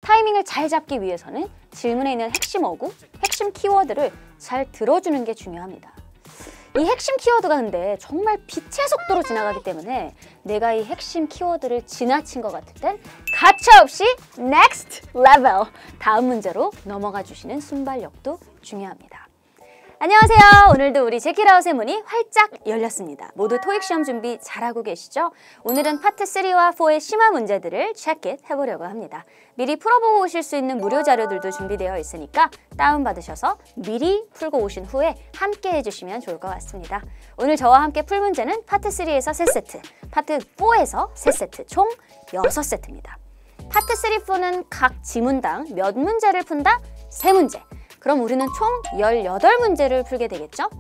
타이밍을 잘 잡기 위해서는 질문에 있는 핵심 어구, 핵심 키워드를 잘 들어주는 게 중요합니다. 이 핵심 키워드가 근데 정말 빛의 속도로 지나가기 때문에 내가 이 핵심 키워드를 지나친 것 같을 땐 가차없이 next level, 다음 문제로 넘어가 주시는 순발력도 중요합니다. 안녕하세요. 오늘도 우리 제키라웃의 문이 활짝 열렸습니다. 모두 토익 시험 준비 잘하고 계시죠? 오늘은 파트 3와 4의 심화 문제들을 체크잇 해보려고 합니다. 미리 풀어보고 오실 수 있는 무료 자료들도 준비되어 있으니까 다운받으셔서 미리 풀고 오신 후에 함께 해주시면 좋을 것 같습니다. 오늘 저와 함께 풀 문제는 파트 3에서 3세트, 파트 4에서 3세트, 총 6세트입니다. 파트 3, 4는 각 지문당 몇 문제를 푼다? 3문제. 그럼 우리는 총 18문제를 풀게 되겠죠?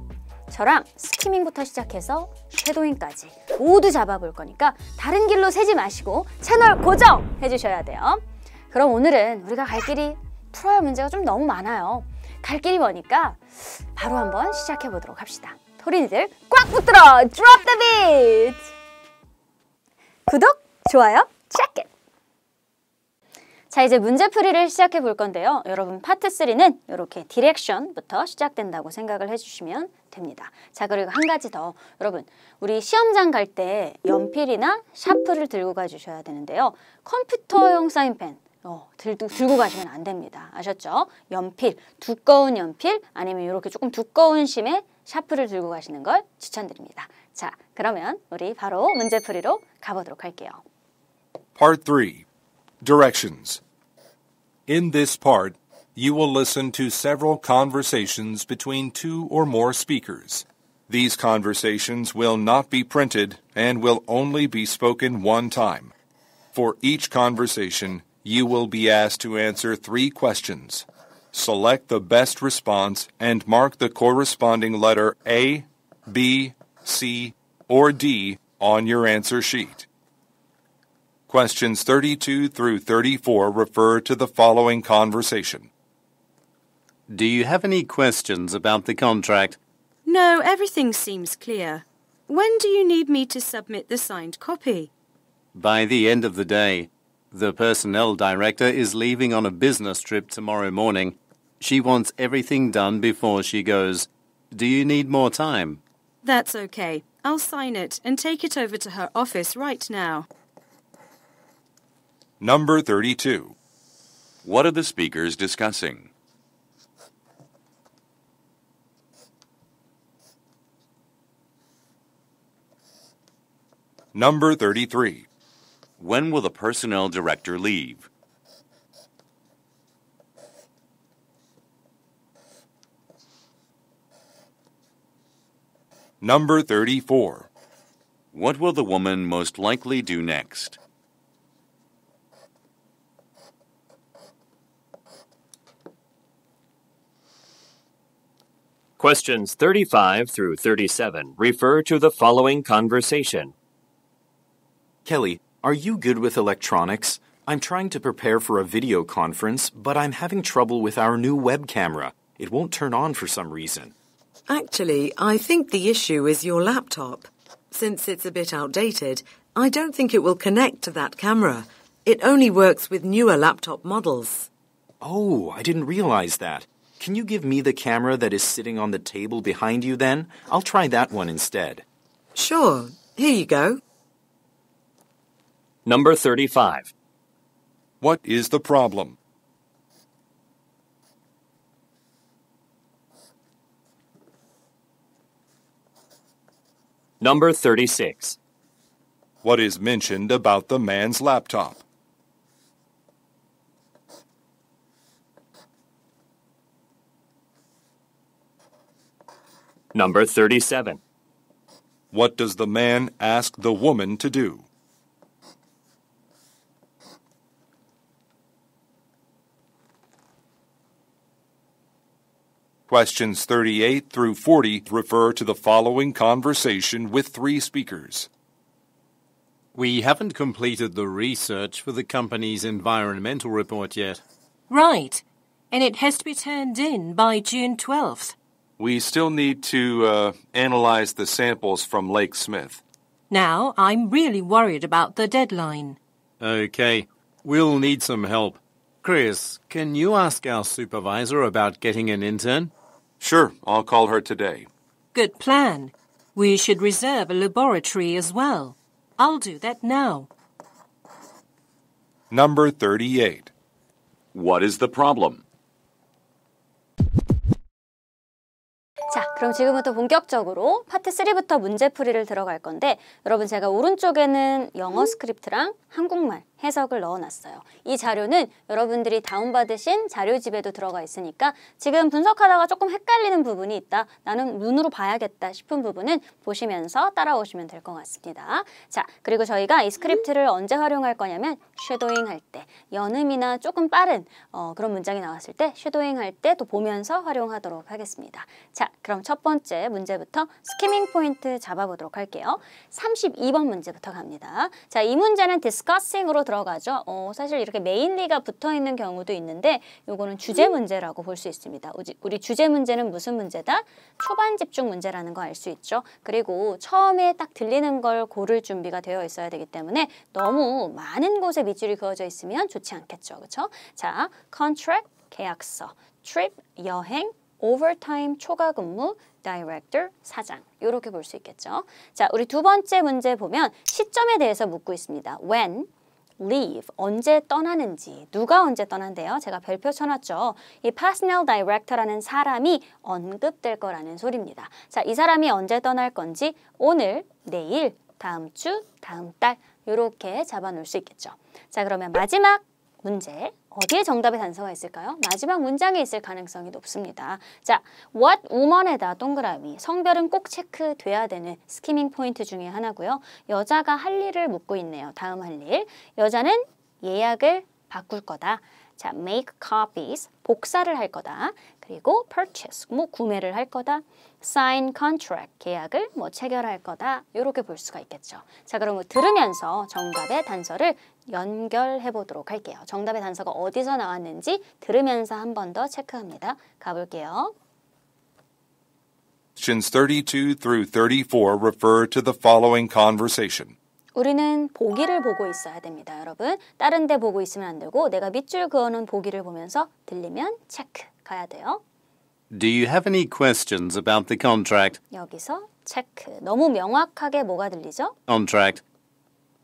저랑 스키밍부터 시작해서 쉐도잉까지 모두 잡아볼 거니까 다른 길로 새지 마시고 채널 고정해 주셔야 돼요. 그럼 오늘은 우리가 갈 길이 풀어야 할 문제가 좀 너무 많아요. 갈 길이 머니까 바로 한번 시작해 보도록 합시다. 토린이들 꽉 붙들어! Drop the beat! 구독, 좋아요, check it! 자, 이제 문제풀이를 시작해 볼 건데요. 여러분 파트 3는 이렇게 디렉션부터 시작된다고 생각을 해주시면 됩니다. 자, 그리고 한 가지 더. 여러분, 우리 시험장 갈 때 연필이나 샤프를 들고 가주셔야 되는데요. 컴퓨터용 사인펜 들고 가시면 안 됩니다. 아셨죠? 연필, 두꺼운 연필 아니면 이렇게 조금 두꺼운 심의 샤프를 들고 가시는 걸 추천드립니다. 자, 그러면 우리 바로 문제풀이로 가보도록 할게요. Part 3. Directions. In this part, you will listen to several conversations between 2 or more speakers. These conversations will not be printed and will only be spoken one time. For each conversation, you will be asked to answer 3 questions. Select the best response and mark the corresponding letter A, B, C, or D on your answer sheet. Questions 32 through 34 refer to the following conversation. Do you have any questions about the contract? No, everything seems clear. When do you need me to submit the signed copy? By the end of the day. The personnel director is leaving on a business trip tomorrow morning. She wants everything done before she goes. Do you need more time? That's okay. I'll sign it and take it over to her office right now. Number 32. What are the speakers discussing? Number 33. When will the personnel director leave? Number 34. What will the woman most likely do next? Questions 35 through 37 refer to the following conversation. Kelly, are you good with electronics? I'm trying to prepare for a video conference, but I'm having trouble with our new web camera. It won't turn on for some reason. Actually, I think the issue is your laptop. Since it's a bit outdated, I don't think it will connect to that camera. It only works with newer laptop models. Oh, I didn't realize that. Can you give me the camera that is sitting on the table behind you then? I'll try that one instead. Sure. Here you go. Number 35. What is the problem? Number 36. What is mentioned about the man's laptop? Number 37. What does the man ask the woman to do? Questions 38 through 40 refer to the following conversation with 3 speakers. We haven't completed the research for the company's environmental report yet. Right. And it has to be turned in by June 12th. We still need to analyze the samples from Lake Smith. Now, I'm really worried about the deadline. Okay, we'll need some help. Chris, can you ask our supervisor about getting an intern? Sure, I'll call her today. Good plan. We should reserve a laboratory as well. I'll do that now. Number 38. What is the problem? 자, 그럼 지금부터 본격적으로 파트 3부터 문제풀이를 들어갈 건데 여러분 제가 오른쪽에는 영어 스크립트랑 한국말 해석을 넣어놨어요. 이 자료는 여러분들이 다운받으신 자료집에도 들어가 있으니까 지금 분석하다가 조금 헷갈리는 부분이 있다. 나는 눈으로 봐야겠다 싶은 부분은 보시면서 따라오시면 될 것 같습니다. 자, 그리고 저희가 이 스크립트를 언제 활용할 거냐면 쉐도잉 할 때, 연음이나 조금 빠른 그런 문장이 나왔을 때 쉐도잉 할 때 또 보면서 활용하도록 하겠습니다. 자, 그럼 첫 번째 문제부터 스키밍 포인트 잡아보도록 할게요. 32번 문제부터 갑니다. 자, 이 문제는 discussing으로 들어가죠. 사실 이렇게 메인리가 붙어있는 경우도 있는데 요거는 주제 문제라고 볼 수 있습니다. 우리 주제 문제는 무슨 문제다? 초반 집중 문제라는 거 알 수 있죠. 그리고 처음에 딱 들리는 걸 고를 준비가 되어 있어야 되기 때문에 너무 많은 곳에 밑줄이 그어져 있으면 좋지 않겠죠. 그렇죠? 자, contract, 계약서, trip, 여행, overtime, 초과 근무, director, 사장 이렇게 볼 수 있겠죠. 자, 우리 두 번째 문제 보면 시점에 대해서 묻고 있습니다. when, leave, 언제 떠나는지, 누가 언제 떠난대요? 제가 별표 쳐놨죠. 이 personnel director라는 사람이 언급될 거라는 소리입니다. 자, 이 사람이 언제 떠날 건지 오늘, 내일, 다음 주, 다음 달 이렇게 잡아놓을 수 있겠죠. 자, 그러면 마지막 문제, 어디에 정답의 단서가 있을까요? 마지막 문장에 있을 가능성이 높습니다. 자, what woman에다 동그라미, 성별은 꼭 체크돼야 되는 스키밍 포인트 중에 하나고요. 여자가 할 일을 묻고 있네요. 다음 할 일. 여자는 예약을 바꿀 거다. 자, make copies, 복사를 할 거다. 그리고 purchase, 구매를 할 거다. sign contract, 계약을 체결할 거다. 이렇게 볼 수가 있겠죠. 자, 그럼 들으면서 정답의 단서를 연결해 보도록 할게요. 정답의 단서가 어디서 나왔는지 들으면서 한 번 더 체크합니다. 가볼게요. Questions 32 through 34 refer to the following conversation. 우리는 보기를 보고 있어야 됩니다, 여러분. 다른 데 보고 있으면 안 되고 내가 밑줄 그어놓은 보기를 보면서 들리면 체크 가야 돼요. Do you have any questions about the contract? 여기서 체크. 너무 명확하게 뭐가 들리죠? Contract.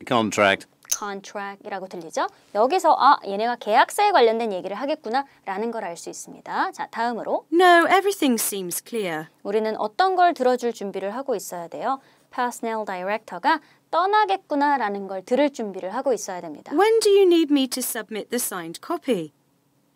Contract. contract이라고 들리죠? 여기서 얘네가 계약서에 관련된 얘기를 하겠구나 라는 걸 알 수 있습니다. 자, 다음으로 No, everything seems clear. 우리는 어떤 걸 들어줄 준비를 하고 있어야 돼요? personnel director가 떠나겠구나 라는 걸 들을 준비를 하고 있어야 됩니다. When do you need me to submit the signed copy?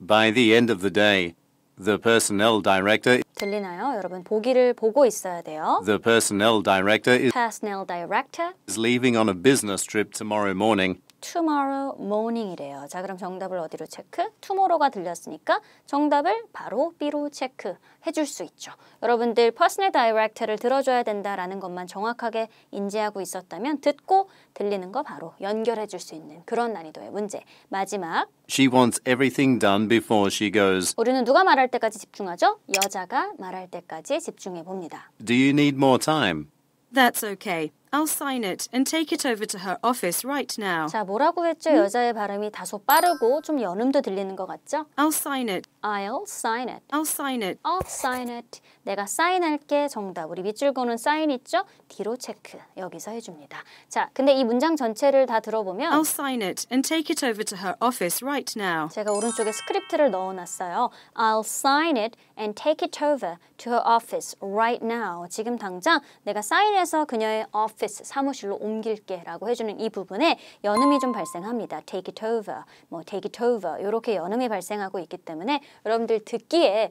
By the end of the day, the personnel director 들리나요? 여러분 보기를 보고 있어야 돼요. The personnel director personnel director is leaving on a business trip tomorrow morning. tomorrow morning이래요. 자, 그럼 정답을 어디로 체크? tomorrow가 들렸으니까 정답을 바로 B로 체크해 줄 수 있죠. 여러분들 personal director를 들어줘야 된다라는 것만 정확하게 인지하고 있었다면 듣고 들리는 거 바로 연결해 줄 수 있는 그런 난이도의 문제. 마지막 She wants everything done before she goes. 우리는 누가 말할 때까지 집중하죠? 여자가 말할 때까지 집중해 봅니다. Do you need more time? That's okay. I'll sign it and take it over to her office right now. 자, 뭐라고 했죠? 여자의 발음이 다소 빠르고 좀 연음도 들리는 것 같죠? I'll sign it. I'll sign it. I'll sign it. I'll sign it. 내가 사인할게 정답. 우리 밑줄 그는 사인 있죠? 뒤로 체크. 여기서 해줍니다. 자, 근데 이 문장 전체를 다 들어보면 I'll sign it and take it over to her office right now. 제가 오른쪽에 스크립트를 넣어놨어요. I'll sign it and take it over to her office right now. 지금 당장 내가 사인해서 그녀의 office, 사무실로 옮길게 라고 해주는 이 부분에 연음이 좀 발생합니다. take it over, take it over 이렇게 연음이 발생하고 있기 때문에 여러분들 듣기에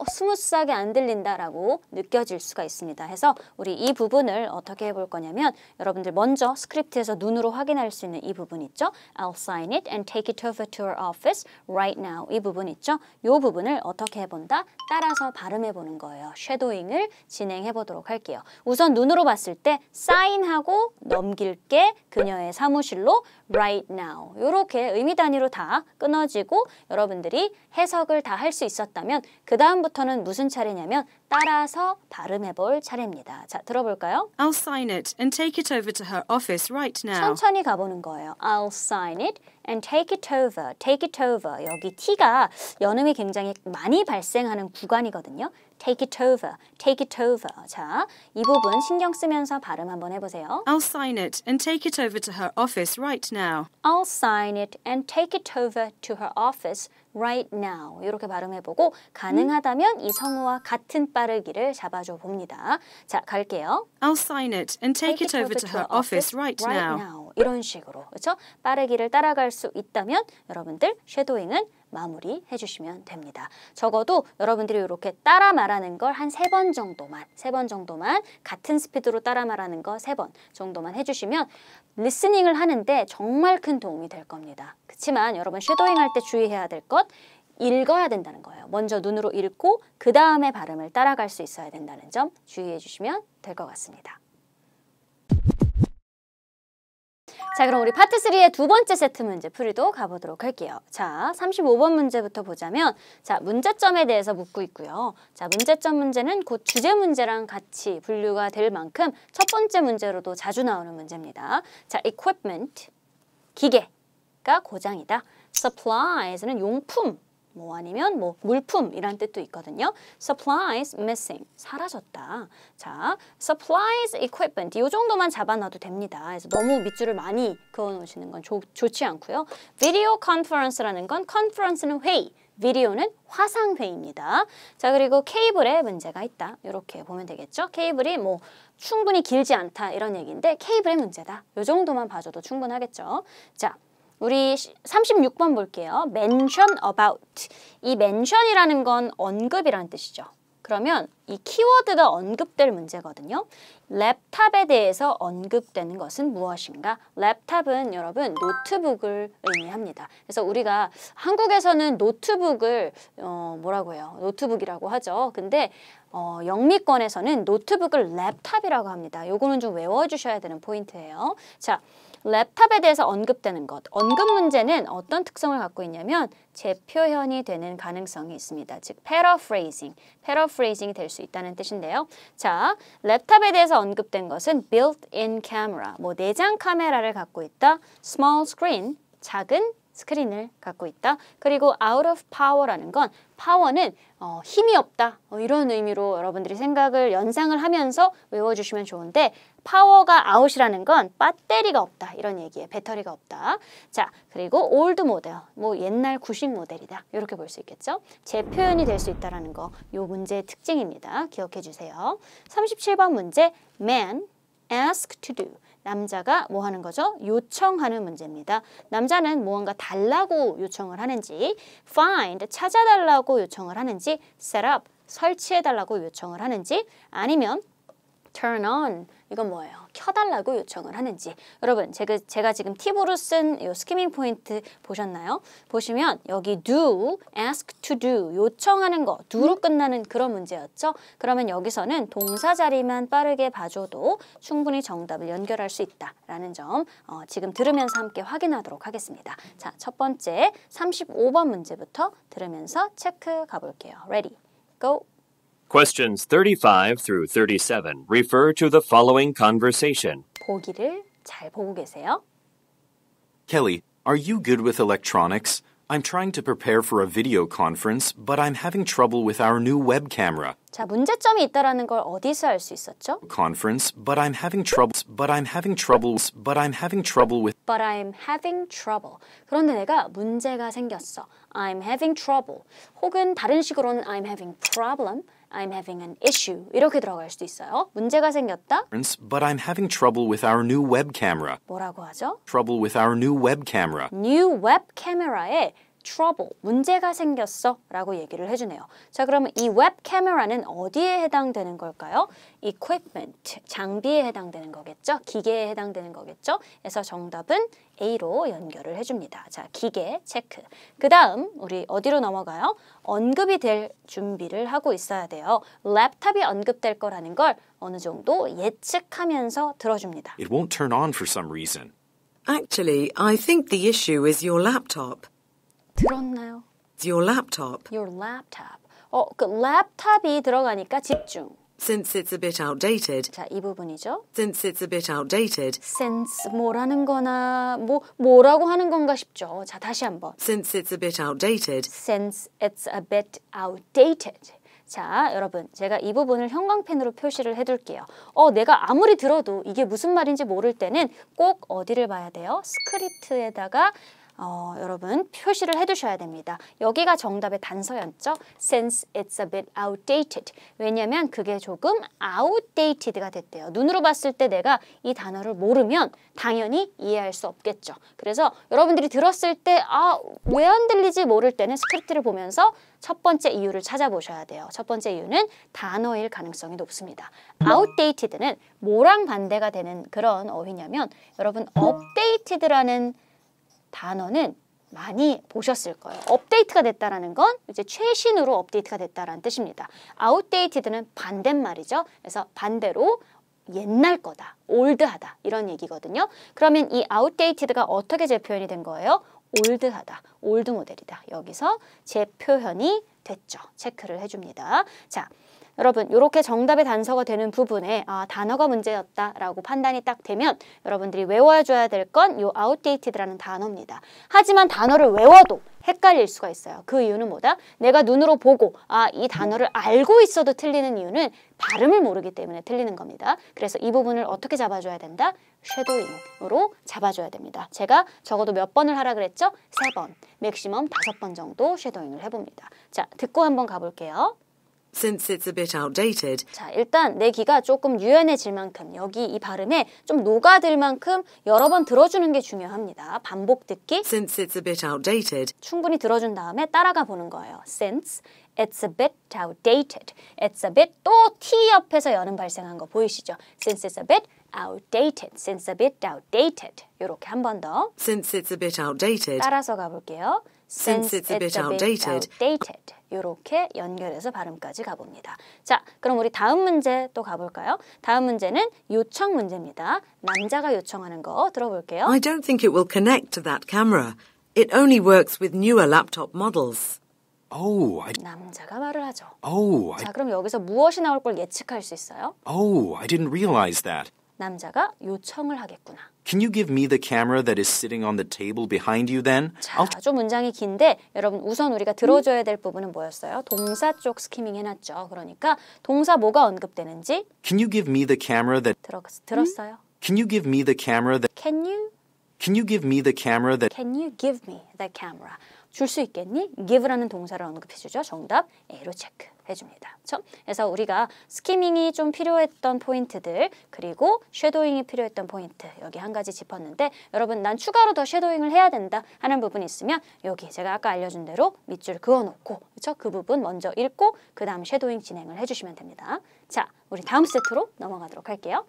스무스하게 안 들린다라고 느껴질 수가 있습니다. 해서 우리 이 부분을 어떻게 해볼 거냐면 여러분들 먼저 스크립트에서 눈으로 확인할 수 있는 이 부분 있죠? I'll sign it and take it over to her office right now. 이 부분 있죠? 이 부분을 어떻게 해본다? 따라서 발음해보는 거예요. 쉐도잉을 진행해보도록 할게요. 우선 눈으로 봤을 때 sign 사인하고 넘길게 그녀의 사무실로 right now. 이렇게 의미 단위로 다 끊어지고 여러분들이 해석을 다 할 수 있었다면 그 다음부터는 무슨 차례냐면 따라서 발음해 볼 차례입니다. 자, 들어볼까요? I'll sign it and take it over to her office right now. 천천히 가보는 거예요. I'll sign it and take it over. Take it over. 여기 T가 연음이 굉장히 많이 발생하는 구간이거든요. Take it over. Take it over. 자, 이 부분 신경 쓰면서 발음 한번 해보세요. I'll sign it and take it over to her office right now. I'll sign it and take it over to her office right now. 이렇게 발음해보고 가능하다면 이 성우와 같은 빠르기를 잡아줘 봅니다. 자, 갈게요. I'll sign it and take it over to her office right now. 이런 식으로 그렇죠? 빠르기를 따라갈 수 있다면 여러분들 쉐도잉은 마무리 해주시면 됩니다. 적어도 여러분들이 이렇게 따라 말하는 걸 한 3번 정도만 같은 스피드로 따라 말하는 거 3번 정도만 해주시면 리스닝을 하는데 정말 큰 도움이 될 겁니다. 그렇지만 여러분 쉐도잉 할 때 주의해야 될 것 읽어야 된다는 거예요. 먼저 눈으로 읽고 그 다음에 발음을 따라갈 수 있어야 된다는 점 주의해 주시면 될 것 같습니다. 자, 그럼 우리 파트 3의 두 번째 세트 문제 풀이도 가보도록 할게요. 자, 35번 문제부터 보자면 자, 문제점에 대해서 묻고 있고요. 자, 문제점 문제는 곧 주제 문제랑 같이 분류가 될 만큼 첫 번째 문제로도 자주 나오는 문제입니다. 자, equipment, 기계가 고장이다. supplies는 용품, 뭐 아니면 뭐 물품이란 뜻도 있거든요. supplies missing, 사라졌다. 자, supplies equipment 이 정도만 잡아놔도 됩니다. 그래서 너무 밑줄을 많이 그어놓으시는 건 좋지 않고요. video conference라는 건 conference는 회의, 비디오는 화상회의입니다. 자, 그리고 케이블에 문제가 있다. 이렇게 보면 되겠죠. 케이블이 뭐 충분히 길지 않다 이런 얘기인데 케이블의 문제다. 이 정도만 봐줘도 충분하겠죠. 자, 우리 36번 볼게요. mention about. 이 mention이라는 건 언급이라는 뜻이죠. 그러면 이 키워드가 언급될 문제거든요. 랩탑에 대해서 언급되는 것은 무엇인가? 랩탑은 여러분 노트북을 의미합니다. 그래서 우리가 한국에서는 노트북을 뭐라고 해요? 노트북이라고 하죠. 근데 영미권에서는 노트북을 랩탑이라고 합니다. 요거는 좀 외워주셔야 되는 포인트예요. 자, 랩탑에 대해서 언급되는 것. 언급 문제는 어떤 특성을 갖고 있냐면 재표현이 되는 가능성이 있습니다. 즉, paraphrasing이 될 수 있다는 뜻인데요. 자, 랩탑에 대해서 언급된 것은 built-in camera, 뭐 내장 카메라를 갖고 있다. small screen, 작은 스크린을 갖고 있다. 그리고 out of power라는 건 파워는 힘이 없다. 이런 의미로 여러분들이 연상을 하면서 외워주시면 좋은데 파워가 out이라는 건 배터리가 없다. 이런 얘기예요. 배터리가 없다. 자, 그리고 old model, 뭐 옛날 구식 모델이다. 이렇게 볼 수 있겠죠. 재표현이 될 수 있다는 거, 요 문제의 특징입니다. 기억해 주세요. 37번 문제, man ask to do. 남자가 뭐 하는 거죠? 요청하는 문제입니다. 남자는 무언가 달라고 요청을 하는지, find, 찾아달라고 요청을 하는지, set up, 설치해달라고 요청을 하는지, 아니면 turn on, 이건 뭐예요? 켜달라고 요청을 하는지. 여러분, 제가 지금 팁으로 쓴 이 스키밍 포인트 보셨나요? 보시면 여기 do, ask to do, 요청하는 거, do로 끝나는 그런 문제였죠? 그러면 여기서는 동사 자리만 빠르게 봐줘도 충분히 정답을 연결할 수 있다라는 점 지금 들으면서 함께 확인하도록 하겠습니다. 자, 첫 번째 35번 문제부터 들으면서 체크 가볼게요. Ready, go! Questions 35 through 37 refer to the following conversation. 보기를 잘 보고 계세요. Kelly, are you good with electronics? I'm trying to prepare for a video conference, but I'm having trouble with our new web camera. 자, 문제점이 있다라는 걸 어디서 알 수 있었죠? Conference, but I'm having trouble with. 그런데 내가 문제가 생겼어. I'm having trouble. 혹은 다른 식으로는 I'm having problem. I'm having an issue. 이렇게 들어갈 수도 있어요. 문제가 생겼다. But I'm having trouble with our new web camera. 뭐라고 하죠? Trouble with our new web camera. New web camera에 trouble, 문제가 생겼어 라고 얘기를 해주네요. 자, 그러면 이 웹 카메라는 어디에 해당되는 걸까요? equipment, 장비에 해당되는 거겠죠? 기계에 해당되는 거겠죠? 그래서 정답은 A로 연결을 해줍니다. 자, 기계 체크. 그 다음 우리 어디로 넘어가요? 언급이 될 준비를 하고 있어야 돼요. 랩탑이 언급될 거라는 걸 어느 정도 예측하면서 들어줍니다. It won't turn on for some reason. Actually, I think the issue is your laptop. 들었나요? It's your laptop. Your laptop. 그 랩탑이 들어가니까 집중. Since it's a bit outdated. 자, 이 부분이죠. Since it's a bit outdated. since 뭐라는 거나 뭐라고 하는 건가 싶죠. 자, 다시 한번. Since it's a bit outdated. Since it's a bit outdated. 자, 여러분, 제가 이 부분을 형광펜으로 표시를 해둘게요. 내가 아무리 들어도 이게 무슨 말인지 모를 때는 꼭 어디를 봐야 돼요? 스크립트에다가 여러분 표시를 해두셔야 됩니다. 여기가 정답의 단서였죠. Since it's a bit outdated. 왜냐하면 그게 조금 outdated가 됐대요. 눈으로 봤을 때 내가 이 단어를 모르면 당연히 이해할 수 없겠죠. 그래서 여러분들이 들었을 때 왜 안 들리지 모를 때는 스크립트를 보면서 첫 번째 이유를 찾아보셔야 돼요. 첫 번째 이유는 단어일 가능성이 높습니다. outdated는 뭐랑 반대가 되는 그런 어휘냐면 여러분 updated라는 단어는 많이 보셨을 거예요. 업데이트가 됐다라는 건 이제 최신으로 업데이트가 됐다라는 뜻입니다. outdated는 반대말이죠. 그래서 반대로 옛날 거다, 올드하다 이런 얘기거든요. 그러면 이 outdated가 어떻게 재표현이 된 거예요? 올드하다, 올드 모델이다. 여기서 재표현이 됐죠. 체크를 해줍니다. 자, 여러분 이렇게 정답의 단서가 되는 부분에 단어가 문제였다라고 판단이 딱 되면 여러분들이 외워줘야 될 건 이 outdated라는 단어입니다. 하지만 단어를 외워도 헷갈릴 수가 있어요. 그 이유는 뭐다? 내가 눈으로 보고 이 단어를 알고 있어도 틀리는 이유는 발음을 모르기 때문에 틀리는 겁니다. 그래서 이 부분을 어떻게 잡아줘야 된다? 쉐도잉으로 잡아줘야 됩니다. 제가 적어도 몇 번을 하라 그랬죠? 3번, 맥시멈 5번 정도 쉐도잉을 해봅니다. 자, 듣고 한번 가볼게요. Since it's a bit outdated. 자, 일단 내 귀가 조금 유연해질 만큼 여기 이 발음에 좀 녹아들 만큼 여러 번 들어주는 게 중요합니다. 반복 듣기. Since it's a bit outdated. 충분히 들어준 다음에 따라가 보는 거예요. Since it's a bit outdated. It's a bit 또 T 옆에서 여는 발생한 거 보이시죠? Since it's a bit outdated. Since a bit outdated. 이렇게 한 번 더. Since it's a bit outdated. 따라서 가볼게요. Since it's a bit outdated. 이렇게 연결해서 발음까지 가봅니다. 자, 그럼 우리 다음 문제 또 가볼까요? 다음 문제는 요청 문제입니다. 남자가 요청하는 거 들어볼게요. I don't think it will connect to that camera. It only works with newer laptop models. 남자가 말을 하죠. I 자, 그럼 여기서 무엇이 나올 걸 예측할 수 있어요? I didn't realize that. 남자가 요청을 하겠구나. Can you give me the camera that is sitting on the table behind you then? 자, 좀 문장이 긴데 여러분 우선 우리가 들어줘야 될 부분은 뭐였어요? 동사 쪽 스키밍 해놨죠. 그러니까 동사 뭐가 언급되는지 Can you give me the camera that 들었어요? Can you give me the camera that Can you give me the camera that Can you give me the camera? 줄 수 있겠니? give라는 동사를 언급해주죠. 정답 A로 체크해줍니다. 그래서 우리가 스키밍이 좀 필요했던 포인트들 그리고 쉐도잉이 필요했던 포인트 여기 한 가지 짚었는데 여러분 난 추가로 더 쉐도잉을 해야 된다 하는 부분이 있으면 여기 제가 아까 알려준 대로 밑줄 그어놓고 그렇죠? 그 부분 먼저 읽고 그 다음 쉐도잉 진행을 해주시면 됩니다. 자, 우리 다음 세트로 넘어가도록 할게요.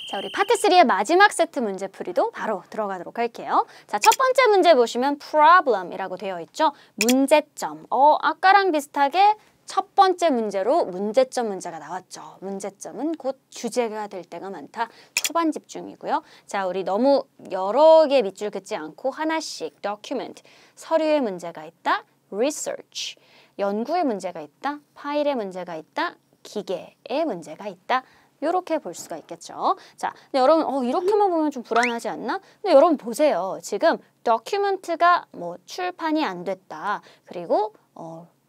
자, 우리 파트 3의 마지막 세트 문제풀이도 바로 들어가도록 할게요. 자, 첫 번째 문제 보시면 problem이라고 되어 있죠. 문제점. 아까랑 비슷하게 첫 번째 문제로 문제점 문제가 나왔죠. 문제점은 곧 주제가 될 때가 많다. 초반 집중이고요. 자, 우리 너무 여러 개 밑줄 긋지 않고 하나씩 document, 서류에 문제가 있다. research, 연구에 문제가 있다. 파일에 문제가 있다. 기계에 문제가 있다. 이렇게 볼 수가 있겠죠. 자, 근데 여러분 이렇게만 보면 좀 불안하지 않나? 근데 여러분 보세요. 지금 document가 뭐 출판이 안 됐다. 그리고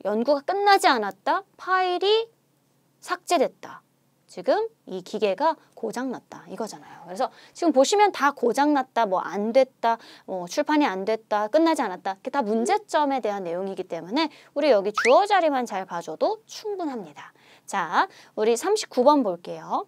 연구가 끝나지 않았다. 파일이 삭제됐다. 지금 이 기계가 고장났다 이거잖아요. 그래서 지금 보시면 다 고장났다, 뭐 안 됐다, 출판이 안 됐다, 끝나지 않았다. 이게 다 문제점에 대한 내용이기 때문에 우리 여기 주어 자리만 잘 봐줘도 충분합니다. 자, 우리 39번 볼게요.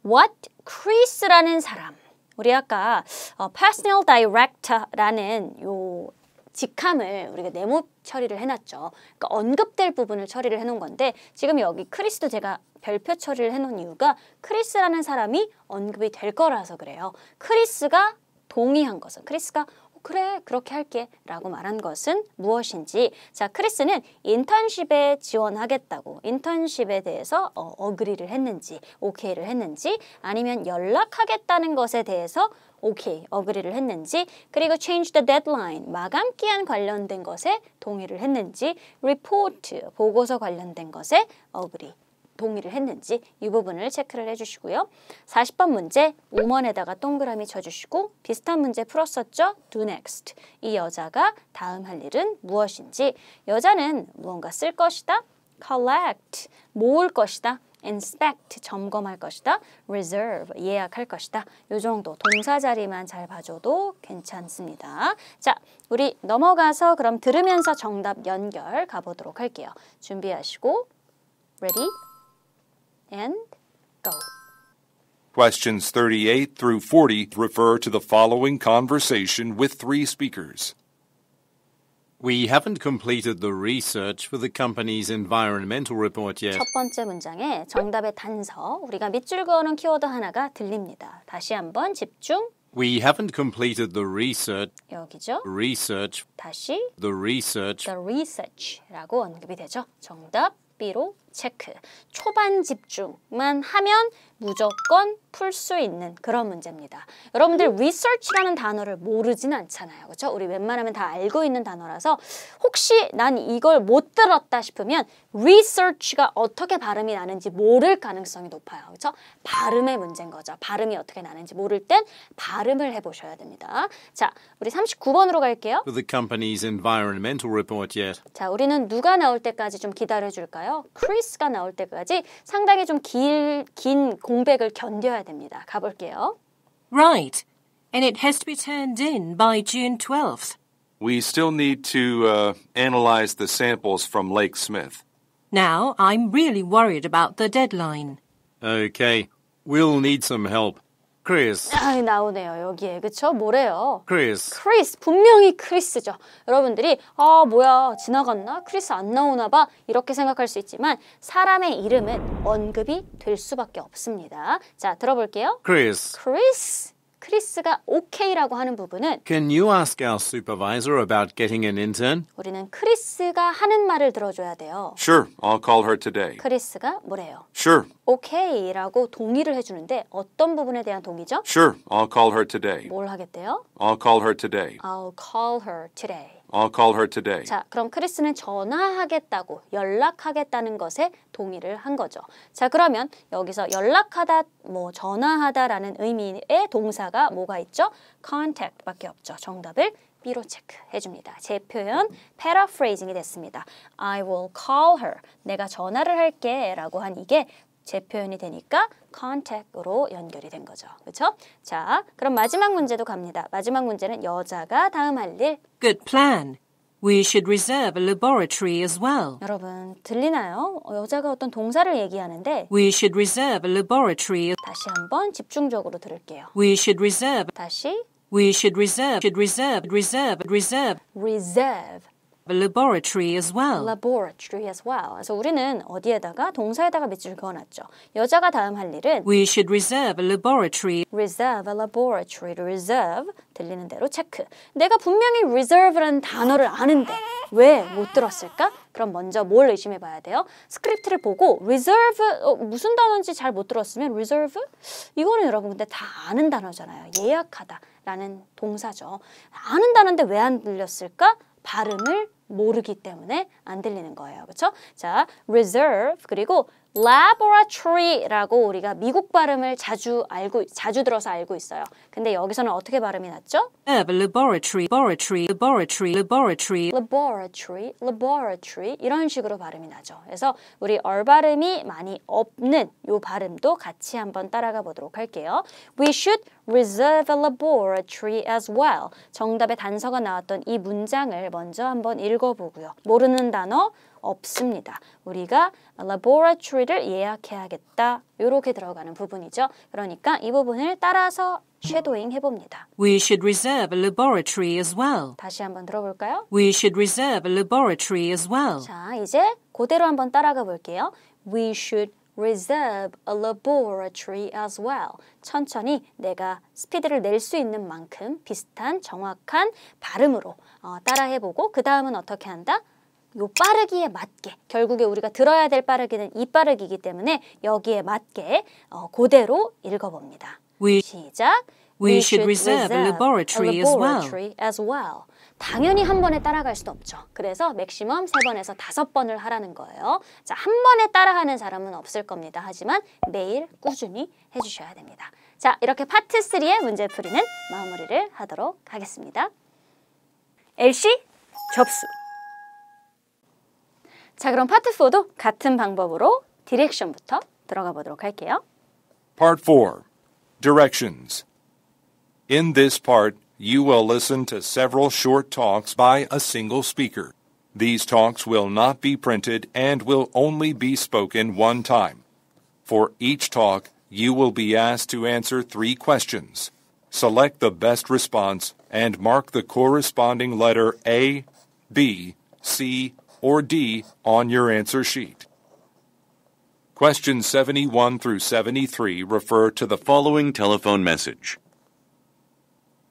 What Chris라는 사람. 우리 아까 Personnel Director라는 요 직함을 우리가 네모 처리를 해놨죠. 그러니까 언급될 부분을 처리를 해놓은 건데 지금 여기 크리스도 제가 별표 처리를 해놓은 이유가 크리스라는 사람이 언급이 될 거라서 그래요. 크리스가 동의한 것은 크리스가 그래 그렇게 할게 라고 말한 것은 무엇인지 자 크리스는 인턴십에 지원하겠다고 인턴십에 대해서 어그리를 했는지 오케이를 했는지 아니면 연락하겠다는 것에 대해서 오케이 어그리를 했는지 그리고 change the deadline 마감 기한 관련된 것에 동의를 했는지 report 보고서 관련된 것에 어그리 동의를 했는지 이 부분을 체크를 해주시고요. 40번 문제 우먼에다가 동그라미 쳐주시고 비슷한 문제 풀었었죠? Do next. 이 여자가 다음 할 일은 무엇인지 여자는 무언가 쓸 것이다. collect. 모을 것이다. inspect. 점검할 것이다. reserve. 예약할 것이다. 이 정도 동사 자리만 잘 봐줘도 괜찮습니다. 자, 우리 넘어가서 그럼 들으면서 정답 연결 가보도록 할게요. 준비하시고 ready? And go. Questions 38 through 40 refer to the following conversation with three speakers. We haven't completed the research for the company's environmental report yet. 첫 번째 문장에 정답의 단서, 우리가 밑줄 그어놓은 키워드 하나가 들립니다. 다시 한번 집중. We haven't completed the research. 여기죠. Research. 다시 The research. the research라고 언급이 되죠. 정답 B로 체크. 초반 집중만 하면 무조건 풀 수 있는 그런 문제입니다. 여러분들 research라는 단어를 모르진 않잖아요. 그렇죠? 우리 웬만하면 다 알고 있는 단어라서 혹시 난 이걸 못 들었다 싶으면 research가 어떻게 발음이 나는지 모를 가능성이 높아요. 그렇죠? 발음의 문제인 거죠. 발음이 어떻게 나는지 모를 땐 발음을 해보셔야 됩니다. 자, 우리 39번으로 갈게요. For the company's environmental report yet. 자, 우리는 누가 나올 때까지 좀 기다려줄까요? 크리스가 나올 때까지 상당히 좀 긴 공백을 견뎌야 됩니다. 가볼게요. Right. And it has to be turned in by June 12th. We still need to analyze the samples from Lake Smith. Now, I'm really worried about the deadline. Okay. We'll need some help. Chris. 아, 나오네요. 여기에. 그쵸? 뭐래요? Chris. 크리스. 분명히 크리스죠. 여러분들이 아 뭐야 지나갔나? 크리스 안 나오나 봐. 이렇게 생각할 수 있지만 사람의 이름은 언급이 될 수밖에 없습니다. 자, 들어볼게요. Chris. 크리스. 크리스가 오케이라고 하는 부분은 Can you ask our supervisor about getting an intern? 우리는 크리스가 하는 말을 들어줘야 돼요. Sure, I'll call her today. 크리스가 뭐래요? Sure, 오케이라고 동의를 해주는데 어떤 부분에 대한 동의죠? sure, I'll call her today. 뭘 하겠대요? I'll call her today. I'll call her today. I'll call her today. 자, 그럼 크리스는 전화하겠다고 연락하겠다는 것에 동의를 한 거죠. 자, 그러면 여기서 연락하다, 뭐 전화하다라는 의미의 동사가 뭐가 있죠? contact밖에 없죠. 정답을 B로 체크해 줍니다. 제 표현 paraphrasing이 됐습니다. I will call her. 내가 전화를 할게 라고 한 이게 제 표현이 되니까 contact으로 연결이 된 거죠. 그렇죠? 자, 그럼 마지막 문제도 갑니다. 마지막 문제는 여자가 다음 할 일. Good plan. We should reserve a laboratory as well. 여러분 들리나요? 여자가 어떤 동사를 얘기하는데 We should reserve a laboratory. 다시 한번 집중적으로 들을게요. We should reserve. 다시 We should reserve. Reserve a laboratory as well. laboratory as well. 그래서 우리는 어디에다가 동사에다가 밑줄 그어놨죠. 여자가 다음 할 일은 We should reserve a laboratory. reserve a laboratory. reserve 들리는 대로 체크. 내가 분명히 reserve라는 단어를 아는데 왜 못 들었을까? 그럼 먼저 뭘 의심해 봐야 돼요? 스크립트를 보고 reserve 무슨 단어인지 잘 못 들었으면 reserve? 이거는 여러분 근데 다 아는 단어잖아요. 예약하다라는 동사죠. 아는 단어인데 왜 안 들렸을까? 발음을 모르기 때문에 안 들리는 거예요. 그렇죠? 자, reserve 그리고 laboratory라고 우리가 미국 발음을 자주 들어서 알고 있어요. 근데 여기서는 어떻게 발음이 났죠? Laboratory. 이런 식으로 발음이 나죠. 그래서 우리 발음이 많이 없는 이 발음도 같이 한번 따라가 보도록 할게요. We should reserve a laboratory as well. 정답의 단서가 나왔던 이 문장을 먼저 한번 읽어보고요. 모르는 단어 없습니다. 우리가 laboratory를 예약해야겠다. 이렇게 들어가는 부분이죠. 그러니까 이 부분을 따라서 쉐도잉 해봅니다. We should reserve a laboratory as well. 다시 한번 들어볼까요? We should reserve a laboratory as well. 자, 이제 그대로 한번 따라가 볼게요. We should reserve a laboratory as well. 천천히 내가 스피드를 낼 수 있는 만큼 비슷한 정확한 발음으로 따라해보고 그 다음은 어떻게 한다? 요 빠르기에 맞게 결국에 우리가 들어야 될 빠르기는 이 빠르기이기 때문에 여기에 맞게 그대로 읽어봅니다. 시작. We should reserve a laboratory as well. 당연히 한 번에 따라갈 수도 없죠. 그래서 맥시멈 3번에서 5번을 하라는 거예요. 자, 한 번에 따라하는 사람은 없을 겁니다. 하지만 매일 꾸준히 해주셔야 됩니다. 자, 이렇게 파트 3의 문제풀이는 마무리를 하도록 하겠습니다. LC 접수. 자, 그럼 파트 4도 같은 방법으로 디렉션부터 들어가 보도록 할게요. Part 4. Directions. In this part, you will listen to several short talks by a single speaker. These talks will not be printed and will only be spoken one time. For each talk, you will be asked to answer 3 questions. Select the best response and mark the corresponding letter A, B, C, or D on your answer sheet. Questions 71 through 73 refer to the Following telephone message.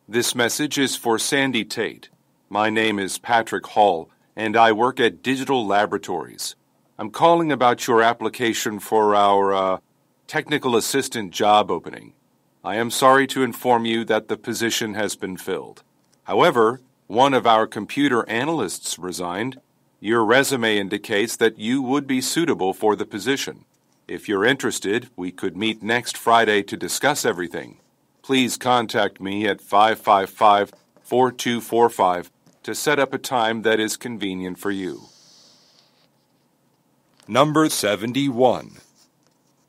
This message is for Sandy Tate. My name is Patrick Hall, and I work at Digital Laboratories. I'm calling about your application for our technical assistant job opening. I am sorry to inform you that the position has been filled. However, one of our computer analysts resigned. Your resume indicates that you would be suitable for the position. If you're interested, we could meet next Friday to discuss everything. Please contact me at 555-4245 to set up a time that is convenient for you. Number 71.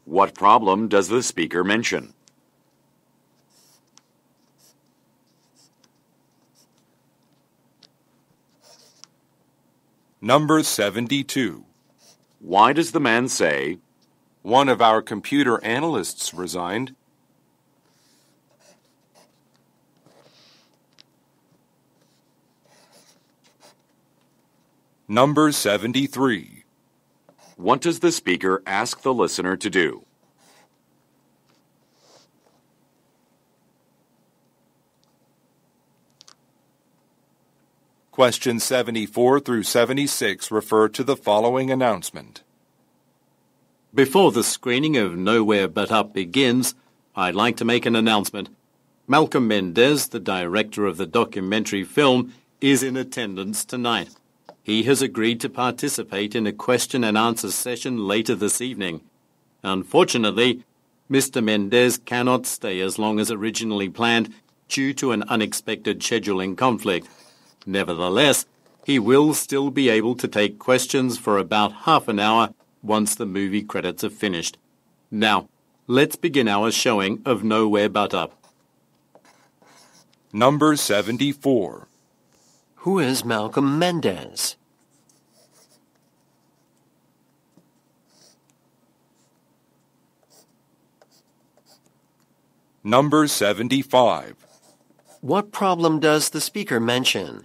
What problem does the speaker mention? Number 72. Why does the man say, One of our computer analysts resigned. Number 73. What does the speaker ask the listener to do? Questions 74 through 76 refer to the following announcement. Before the screening of Nowhere But Up begins, I'd like to make an announcement. Malcolm Mendez, the director of the documentary film, is in attendance tonight. He has agreed to participate in a question and answer session later this evening. Unfortunately, Mr. Mendez cannot stay as long as originally planned due to an unexpected scheduling conflict. Nevertheless, he will still be able to take questions for about half an hour once the movie credits are finished. Now, let's begin our showing of Nowhere But Up. Number 74. Who is Malcolm Mendez? Number 75. What problem does the speaker mention?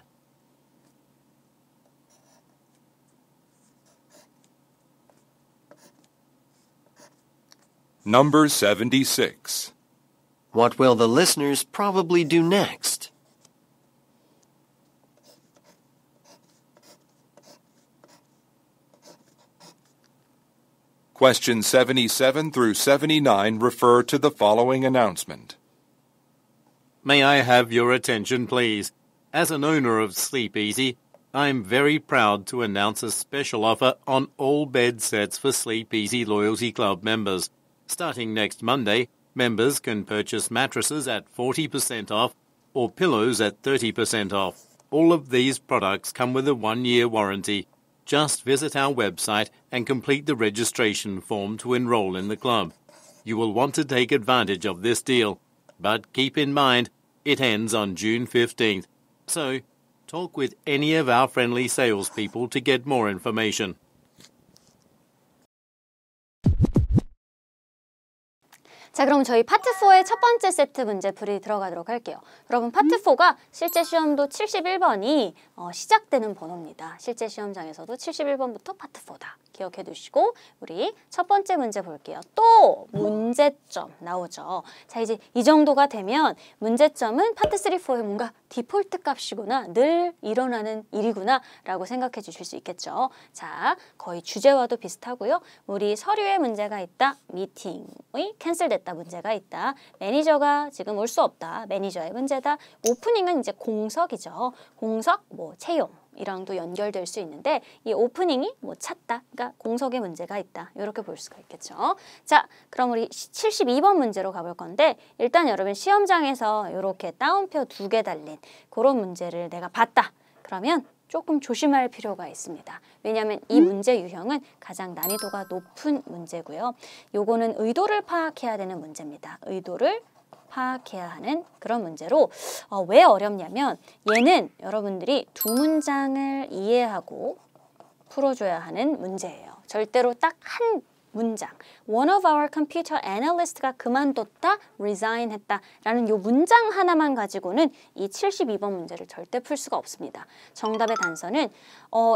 Number 76. What will the listeners probably do next? Questions 77 through 79 refer to the following announcement. May I have your attention, please? As an owner of Sleep Easy, I'm very proud to announce a special offer on all bed sets for Sleep Easy Loyalty Club members. Starting next Monday, members can purchase mattresses at 40% off or pillows at 30% off. All of these products come with a 1-year warranty. Just visit our website and complete the registration form to enroll in the club. You will want to take advantage of this deal. but keep in mind it ends on June 15th. So, talk with any of our friendly salespeople to get more information. 자, 그럼 저희 파트 4의 첫 번째 세트 문제풀이 들어가도록 할게요. 여러분, 파트 4가 실제 시험도 71번이 시작되는 번호입니다. 실제 시험장에서도 71번부터 파트 4다. 기억해 두시고 우리 첫 번째 문제 볼게요. 또 문제점 나오죠. 자, 이제 이 정도가 되면 문제점은 파트 3, 4의 뭔가 디폴트 값이구나, 늘 일어나는 일이구나 라고 생각해 주실 수 있겠죠. 자, 거의 주제와도 비슷하고요. 우리 서류에 문제가 있다. 미팅이 캔슬됐다. 문제가 있다. 매니저가 지금 올 수 없다. 매니저의 문제다. 오프닝은 이제 공석이죠. 공석, 채용 이랑도 연결될 수 있는데 이 오프닝이 찼다. 그러니까 공석에 문제가 있다. 이렇게 볼 수가 있겠죠. 자, 그럼 우리 72번 문제로 가볼 건데 일단 여러분 시험장에서 이렇게 따옴표 2개 달린 그런 문제를 내가 봤다. 그러면 조금 조심할 필요가 있습니다. 왜냐하면 이 문제 유형은 가장 난이도가 높은 문제고요. 요거는 의도를 파악해야 되는 문제입니다. 의도를 파악해야 하는 그런 문제로 왜 어렵냐면 얘는 여러분들이 두 문장을 이해하고 풀어줘야 하는 문제예요. 절대로 딱 한 문장. One of our computer analyst가 그만뒀다, resign 했다 라는 요 문장 하나만 가지고는 이 72번 문제를 절대 풀 수가 없습니다. 정답의 단서는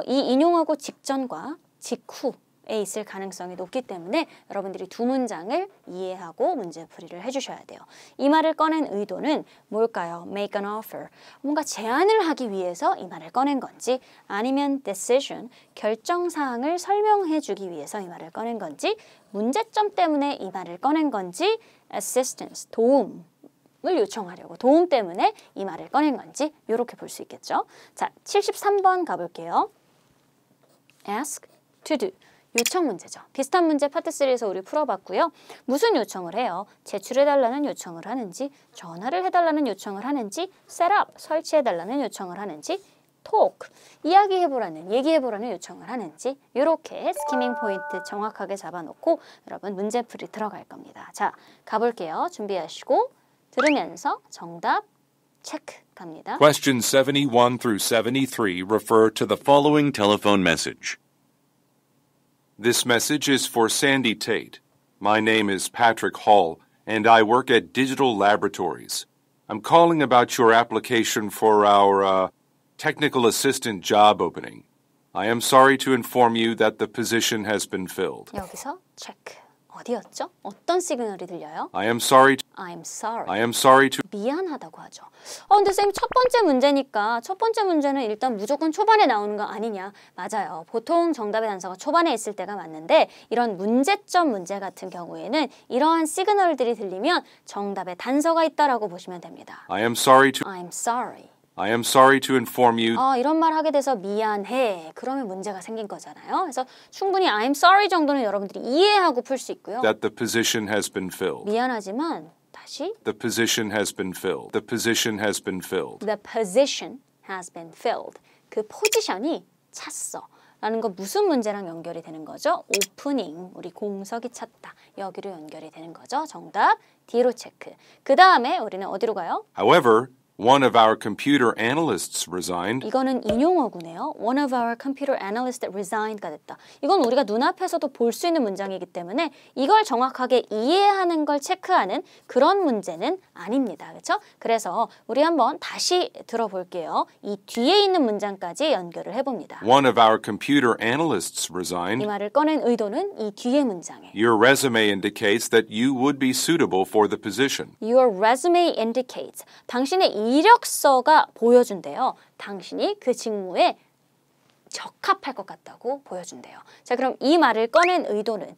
이 인용하고 직전과 직후에 있을 가능성이 높기 때문에 여러분들이 두 문장을 이해하고 문제풀이를 해주셔야 돼요. 이 말을 꺼낸 의도는 뭘까요? Make an offer. 뭔가 제안을 하기 위해서 이 말을 꺼낸 건지 아니면 decision, 결정사항을 설명해 주기 위해서 이 말을 꺼낸 건지 문제점 때문에 이 말을 꺼낸 건지 assistance, 도움을 요청하려고 도움 때문에 이 말을 꺼낸 건지 이렇게 볼 수 있겠죠. 자, 73번 가볼게요. ask, to do. 요청 문제죠. 비슷한 문제 파트 3에서 우리 풀어봤고요. 무슨 요청을 해요? 제출해달라는 요청을 하는지, 전화를 해달라는 요청을 하는지, 셋업, 설치해달라는 요청을 하는지, talk, 이야기해보라는, 얘기해보라는 요청을 하는지 이렇게 스키밍 포인트 정확하게 잡아놓고 여러분 문제풀이 들어갈 겁니다. 자, 가볼게요. 준비하시고 들으면서 정답 체크 갑니다. Questions 71 through 73 refer to the Following telephone message. This message is for Sandy Tate. My name is Patrick Hall, and I work at Digital Laboratories. I'm calling about your application for our technical assistant job opening. I am sorry to inform you that the position has been filled. 여기서 체크. 어디였죠? 어떤 시그널이 들려요? I am sorry to 미안하다고 하죠. 근데 쌤 첫 번째 문제니까 첫 번째 문제는 일단 무조건 초반에 나오는 거 아니냐? 맞아요. 보통 정답의 단서가 초반에 있을 때가 맞는데 이런 문제점 문제 같은 경우에는 이러한 시그널들이 들리면 정답의 단서가 있다라고 보시면 됩니다. I am sorry to inform you. 이런 말 하게 돼서 미안해. 그러면 문제가 생긴 거잖아요. 그래서 충분히 I'm sorry 정도는 여러분들이 이해하고 풀 수 있고요. That the position has been filled. 미안하지만 다시 The position has been filled. The position has been filled. The position has been filled. 그 포지션이 찼어. 라는 거 무슨 문제랑 연결이 되는 거죠? 오프닝, 우리 공석이 찼다. 여기로 연결이 되는 거죠. 정답 D로 체크. 그 다음에 우리는 어디로 가요? However, one of our computer analysts resigned. 이거는 인용어구네요. One of our computer analysts resigned가 됐다. 이건 우리가 눈앞에서도 볼 수 있는 문장이기 때문에 이걸 정확하게 이해하는 걸 체크하는 그런 문제는 아닙니다. 그렇죠? 그래서 우리 한번 다시 들어볼게요. 이 뒤에 있는 문장까지 연결을 해봅니다. One of our computer analysts 이 resigned. 말을 꺼낸 의도는 이 뒤에 문장에 Your resume indicates that you would be suitable for the position. Your resume indicates. 당신의 이력서가 보여준대요. 당신이 그 직무에 적합할 것 같다고 보여준대요. 자, 그럼 이 말을 꺼낸 의도는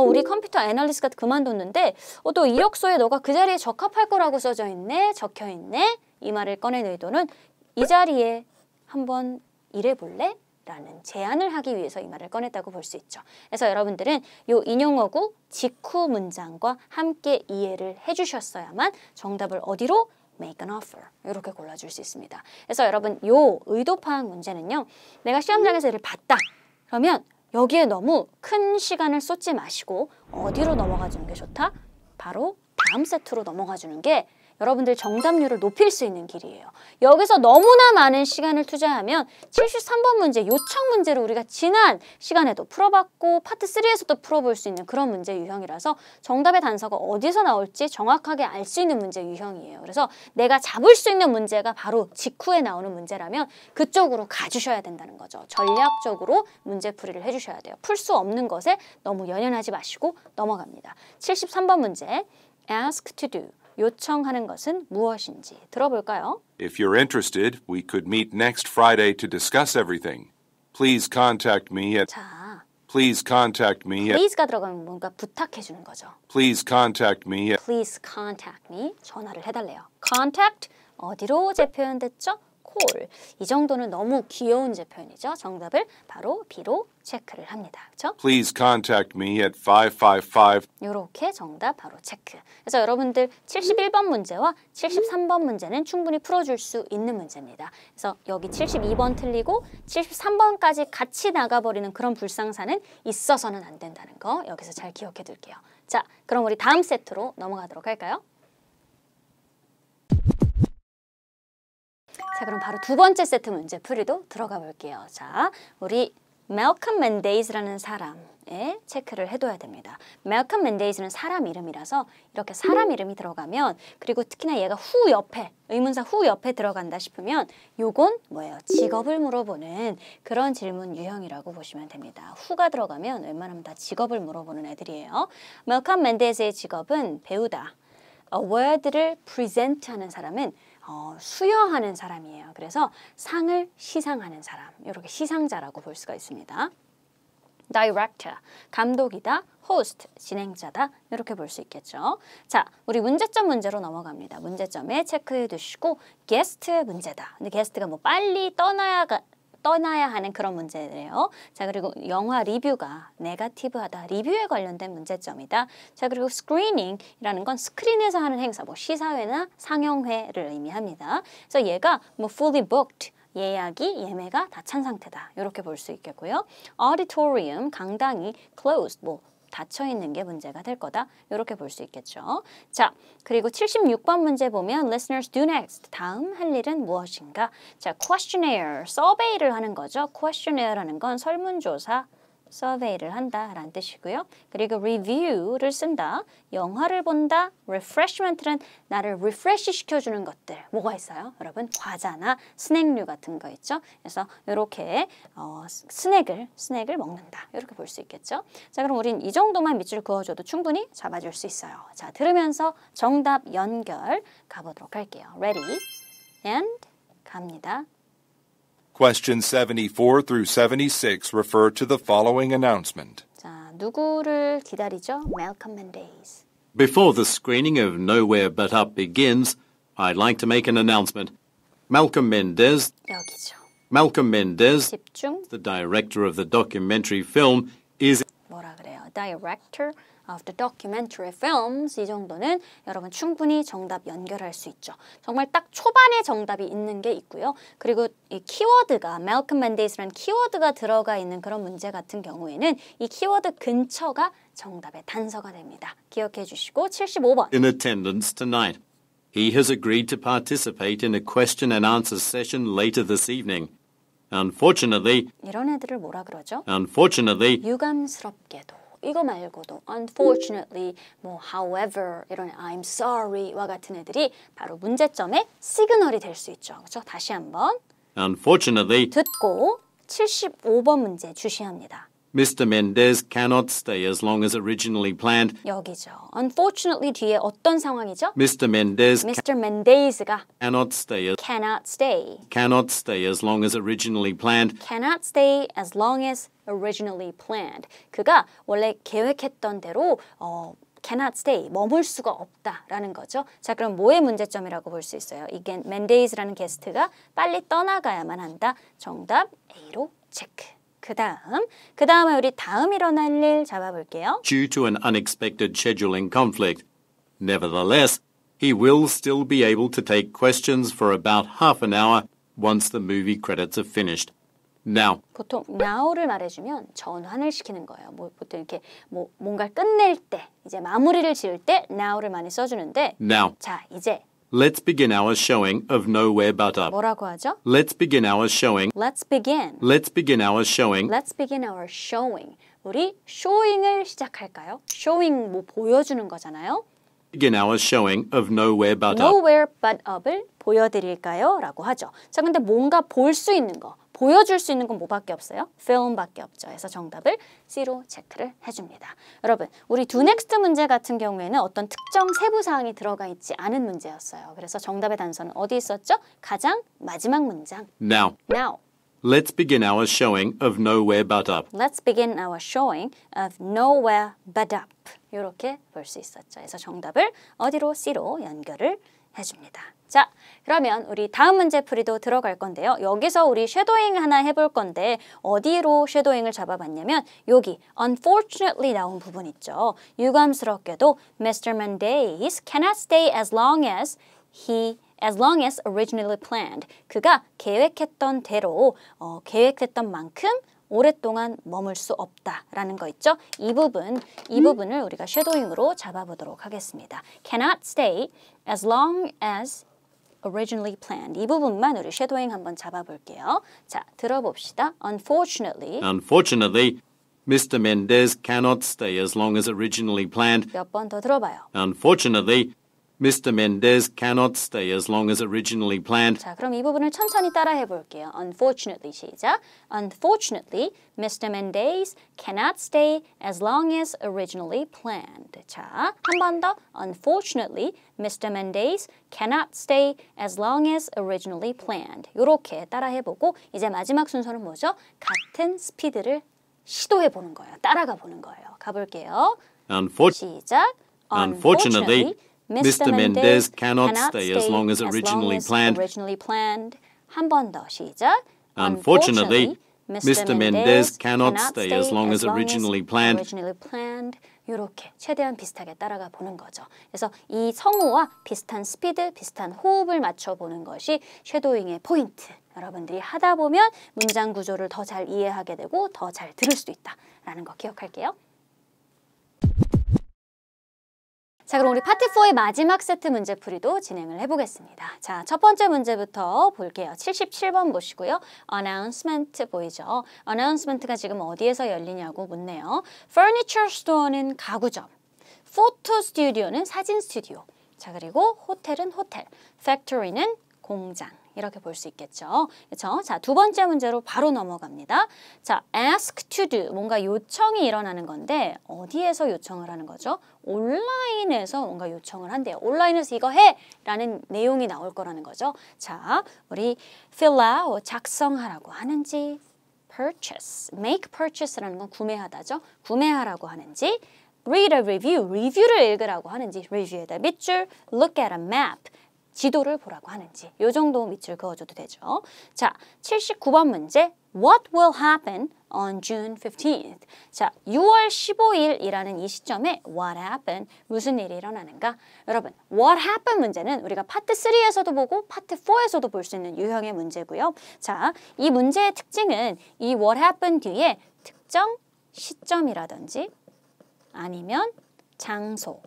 우리 컴퓨터 애널리스트가 그만뒀는데 또 이력서에 너가 그 자리에 적합할 거라고 써져 있네, 적혀 있네. 이 말을 꺼낸 의도는 이 자리에 한번 일해볼래? 라는 제안을 하기 위해서 이 말을 꺼냈다고 볼 수 있죠. 그래서 여러분들은 이 인용어구 직후 문장과 함께 이해를 해주셨어야만 정답을 어디로? Make an offer. 이렇게 골라줄 수 있습니다. 그래서 여러분 요 의도 파악 문제는요. 내가 시험장에서 이를 봤다. 그러면 여기에 너무 큰 시간을 쏟지 마시고 어디로 넘어가 주는 게 좋다? 바로 다음 세트로 넘어가 주는 게 여러분들 정답률을 높일 수 있는 길이에요. 여기서 너무나 많은 시간을 투자하면 73번 문제, 요청 문제를 우리가 지난 시간에도 풀어봤고 파트 3에서도 풀어볼 수 있는 그런 문제 유형이라서 정답의 단서가 어디서 나올지 정확하게 알 수 있는 문제 유형이에요. 그래서 내가 잡을 수 있는 문제가 바로 직후에 나오는 문제라면 그쪽으로 가주셔야 된다는 거죠. 전략적으로 문제풀이를 해주셔야 돼요. 풀 수 없는 것에 너무 연연하지 마시고 넘어갑니다. 73번 문제, ask to do. 요청하는 것은 무엇인지 들어볼까요? If you're interested, we could meet next Friday to discuss everything. Please contact me at 자, Please contact me at please가 들어가면 뭔가 부탁해 주는 거죠. Please contact me at Please contact me. 전화를 해달래요. Contact 어디로 재표현됐죠? call. 이 정도는 너무 귀여운 재표현이죠. 정답을 바로 B로 체크를 합니다. 그렇죠? Please contact me at 555. 이렇게 정답 바로 체크. 그래서 여러분들 71번 문제와 73번 문제는 충분히 풀어줄 수 있는 문제입니다. 그래서 여기 72번 틀리고 73번까지 같이 나가버리는 그런 불상사는 있어서는 안 된다는 거 여기서 잘 기억해 둘게요. 자, 그럼 우리 다음 세트로 넘어가도록 할까요? 자, 그럼 바로 두 번째 세트 문제 풀이도 들어가 볼게요. 자, 우리 Malcolm Mendez라는 사람의 체크를 해둬야 됩니다. Malcolm Mendez는 사람 이름이라서 이렇게 사람 이름이 들어가면 그리고 특히나 얘가 후 옆에 의문사 후 옆에 들어간다 싶으면 요건 뭐예요? 직업을 물어보는 그런 질문 유형이라고 보시면 됩니다. 후가 들어가면 웬만하면 다 직업을 물어보는 애들이에요. Malcolm Mendez의 직업은 배우다. award를 presen트하는 사람은 수여하는 사람이에요. 그래서 상을 시상하는 사람, 이렇게 시상자라고 볼 수가 있습니다. Director, 감독이다. Host, 진행자다. 이렇게 볼 수 있겠죠. 자, 우리 문제점 문제로 넘어갑니다. 문제점에 체크해 두시고 게스트 문제다. 근데 게스트가 뭐 빨리 떠나야 하는 그런 문제예요. 자, 그리고 영화 리뷰가 네거티브하다. 리뷰에 관련된 문제점이다. 자, 그리고 스크리닝이라는 건 스크린에서 하는 행사, 뭐 시사회나 상영회를 의미합니다. 그래서 얘가 뭐 fully booked, 예매가 다 찬 상태다. 이렇게 볼 수 있겠고요. auditorium, 강당이 closed, 뭐 닫혀 있는 게 문제가 될 거다. 이렇게 볼 수 있겠죠. 자, 그리고 76번 문제 보면 listeners do next. 다음 할 일은 무엇인가? 자, questionnaire, survey를 하는 거죠. questionnaires 건 설문조사, survey를 한다라는 뜻이고요. 그리고 review를 쓴다. 영화를 본다. refreshment는 나를 refresh 시켜주는 것들. 뭐가 있어요? 여러분, 과자나 스낵류 같은 거 있죠? 그래서 이렇게 스낵을 먹는다. 이렇게 볼 수 있겠죠? 자, 그럼 우린 이 정도만 밑줄 그어줘도 충분히 잡아줄 수 있어요. 자, 들으면서 정답 연결 가보도록 할게요. Ready? And 갑니다. Questions 74 through 76 refer to the following announcement. 자, 누구를 기다리죠? Malcolm Mendez. Before the screening of Nowhere But Up begins, I'd like to make an announcement. Malcolm Mendez, 여기죠. 집중. the director of the documentary film, is 뭐라 그래요? Director of the documentary films. 이 정도는 여러분 충분히 정답 연결할 수 있죠. 정말 딱 초반에 정답이 있는 게 있고요. 그리고 이 키워드가 Malcolm Mendez라는 키워드가 들어가 있는 그런 문제 같은 경우에는 이 키워드 근처가 정답의 단서가 됩니다. 기억해 주시고 75번. in attendance tonight. He has agreed to participate in a question and answer session later this evening. Unfortunately, 이런 애들을 뭐라 그러죠? 유감스럽게도. 이거 말고도 unfortunately, 뭐 however, 이런 I'm sorry와 같은 애들이 바로 문제점의 시그널이 될 수 있죠. 그렇죠? 다시 한번 unfortunately, 듣고 75번 문제 주시합니다. Mr. Mendez cannot stay as long as originally planned. 여기죠. Unfortunately 뒤에 어떤 상황이죠? Mr. Mendez Mr. Mendez가 cannot stay as long as originally planned. Cannot stay as long as originally planned. 그가 원래 계획했던 대로 cannot stay, 머물 수가 없다라는 거죠. 자, 그럼 뭐의 문제점이라고 볼 수 있어요? 이게 Mendez라는 게스트가 빨리 떠나가야만 한다. 정답 A로 체크. 그 다음에 우리 다음 일어날 일 잡아볼게요. Due to an unexpected scheduling conflict. Nevertheless, he will still be able to take questions for about half an hour once the movie credits are finished. Now. 보통 now를 말해주면 전환을 시키는 거예요. 보통 이렇게 뭔가를 끝낼 때, 이제 마무리를 지을 때 now를 많이 써주는데 Now. 자, 이제 Let's begin our showing of Nowhere But Up. 뭐라고 하죠? Let's begin our showing. Let's begin. Let's begin our showing. Let's begin our showing. 우리 showing을 시작할까요? showing 뭐 보여주는 거잖아요. Begin our showing of Nowhere But Up. Nowhere but up을 보여드릴까요? 라고 하죠. 자, 근데 뭔가 볼 수 있는 거, 보여줄 수 있는 건 뭐밖에 없어요? film밖에 없죠. 그래서 정답을 C로 체크를 해줍니다. 여러분, 우리 do next 문제 같은 경우에는 어떤 특정 세부사항이 들어가 있지 않은 문제였어요. 그래서 정답의 단서는 어디 있었죠? 가장 마지막 문장. Now, Let's begin our showing of Nowhere But Up. Let's begin our showing of Nowhere But Up. 이렇게 볼 수 있었죠. 그래서 정답을 어디로? C로 연결을 해줍니다. 자, 그러면 우리 다음 문제 풀이도 들어갈 건데요. 여기서 우리 쉐도잉 하나 해볼 건데 어디로 쉐도잉을 잡아봤냐면 여기 unfortunately 나온 부분 있죠. 유감스럽게도 Mr. Mendes cannot stay as long as originally planned. 그가 계획했던 대로 계획했던 만큼 오랫동안 머물 수 없다라는 거 있죠. 이 부분을 우리가 쉐도잉으로 잡아보도록 하겠습니다. Cannot stay as long as originally planned. 이 부분만 우리 쉐도잉 한번 잡아볼게요. 자, 들어봅시다. Unfortunately, Mr. Mendez cannot stay as long as originally planned. 몇 번 더 들어봐요. Unfortunately, Mr. Mendez cannot stay as long as originally planned. 자, 그럼 이 부분을 천천히 따라 해볼게요. Unfortunately, 시작. Unfortunately, Mr. Mendez cannot stay as long as originally planned. 자, 한 번 더. Unfortunately, Mr. Mendez cannot stay as long as originally planned. 이렇게 따라 해보고 이제 마지막 순서는 뭐죠? 같은 스피드를 시도해보는 거예요. 따라가 보는 거예요. 가볼게요. 시작. Unfortunately, Mr. Mendez cannot stay as long as originally planned. 한 번 더 시작. Unfortunately, Mr. Mendez cannot stay as long as originally planned. 이렇게 최대한 비슷하게 따라가 보는 거죠. 그래서 이 성우와 비슷한 스피드, 비슷한 호흡을 맞춰보는 것이 쉐도잉의 포인트. 여러분들이 하다 보면 문장 구조를 더 잘 이해하게 되고 더 잘 들을 수 있다라는 거 기억할게요. 자, 그럼 우리 파트 4의 마지막 세트 문제풀이도 진행을 해보겠습니다. 자, 첫 번째 문제부터 볼게요. 77번 보시고요. announcement 보이죠? announcement가 지금 어디에서 열리냐고 묻네요. furniture store는 가구점, photo studio는 사진 스튜디오, 자, 그리고 호텔은 호텔, factory는 공장. 이렇게 볼 수 있겠죠. 그렇죠? 자, 두 번째 문제로 바로 넘어갑니다. 자, ask to do, 뭔가 요청이 일어나는 건데 어디에서 요청을 하는 거죠? 온라인에서 뭔가 요청을 한대요. 온라인에서 이거 해! 라는 내용이 나올 거라는 거죠. 자, 우리 fill out, 작성하라고 하는지, purchase, make purchase라는 건 구매하다죠. 구매하라고 하는지, read a review, 리뷰를 읽으라고 하는지, review에다 밑줄, look at a map, 지도를 보라고 하는지 이 정도 밑줄 그어줘도 되죠. 자, 79번 문제. What will happen on June 15th? 자, 6월 15일이라는 이 시점에 what happened? 무슨 일이 일어나는가? 여러분, what happened 문제는 우리가 파트 3에서도 보고 파트 4에서도 볼 수 있는 유형의 문제고요. 자, 이 문제의 특징은 이 what happened 뒤에 특정 시점이라든지 아니면 장소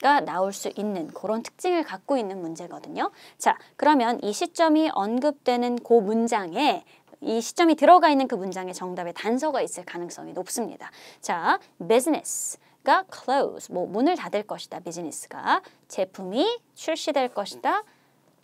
가 나올 수 있는 그런 특징을 갖고 있는 문제거든요. 자, 그러면 이 시점이 언급되는 그 문장에 이 시점이 들어가 있는 그 문장에 정답의 단서가 있을 가능성이 높습니다. 자, business가 close, 뭐 문을 닫을 것이다. 비즈니스가 제품이 출시될 것이다.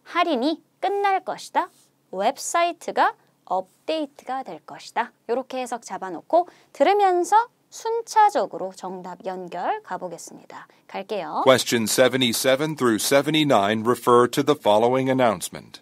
할인이 끝날 것이다. 웹사이트가 업데이트가 될 것이다. 이렇게 해석 잡아놓고 들으면서 순차적으로 정답 연결 가보겠습니다. 갈게요. Questions 77 through 79 refer to the following announcement.